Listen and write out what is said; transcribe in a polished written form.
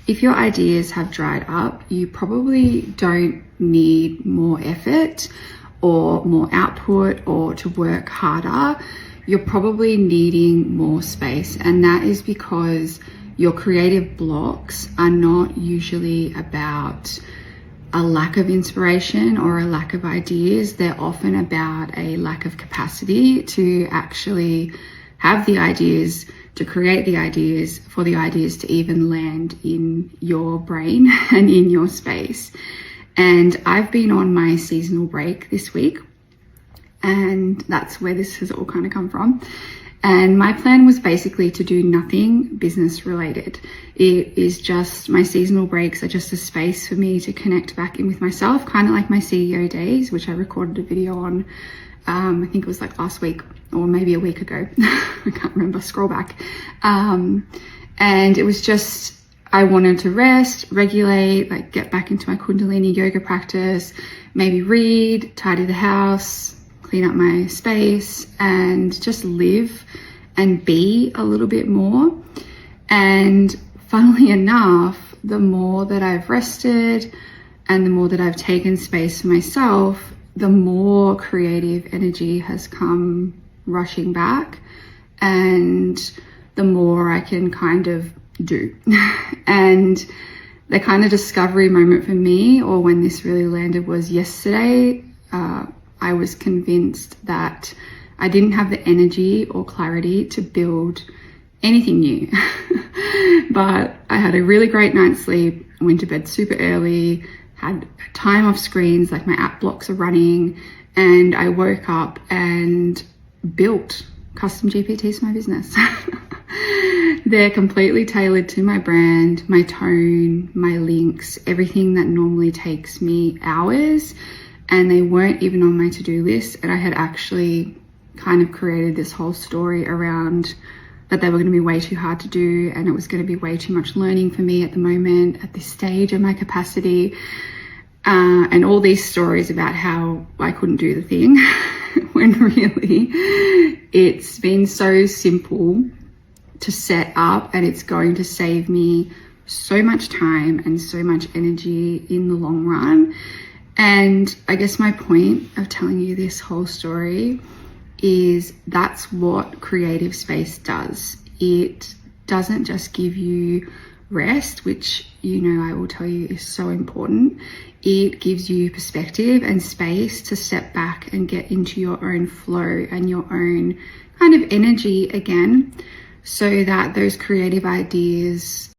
if your ideas have dried up, you probably don't need more effort or more output or to work harder. You're probably needing more space, and that is because your creative blocks are not usually about a lack of inspiration or a lack of ideas. They're often about a lack of capacity to actually have the ideas, to create the ideas, for the ideas to even land in your brain and in your space. And I've been on my seasonal break this week, and that's where this has all kind of come from. And my plan was basically to do nothing business related. It is just, my seasonal breaks are just a space for me to connect back in with myself, kind of like my CEO days, which I recorded a video on, I think it was like last week or maybe a week ago. I can't remember, scroll back. And it was just, I wanted to rest, regulate, like get back into my Kundalini yoga practice, maybe read, tidy the house, clean up my space, and just live and be a little bit more. And funnily enough, the more that I've rested and the more that I've taken space for myself, the more creative energy has come rushing back, and the more I can kind of do. And the kind of discovery moment for me, or when this really landed, was yesterday. I was convinced that I didn't have the energy or clarity to build anything new. But I had a really great night's sleep. I went to bed super early, had time off screens, like my app blocks are running, and I woke up and built custom GPTs for my business. They're completely tailored to my brand, my tone, my links, everything that normally takes me hours. And they weren't even on my to-do list. And I had actually kind of created this whole story around that they were going to be way too hard to do, and it was going to be way too much learning for me at the moment, at this stage of my capacity. And all these stories about how I couldn't do the thing, when really it's been so simple to set up, and it's going to save me so much time and so much energy in the long run. And I guess my point of telling you this whole story is that's what creative space does. It doesn't just give you rest, which, you know, I will tell you is so important. It gives you perspective and space to step back and get into your own flow and your own kind of energy again, so that those creative ideas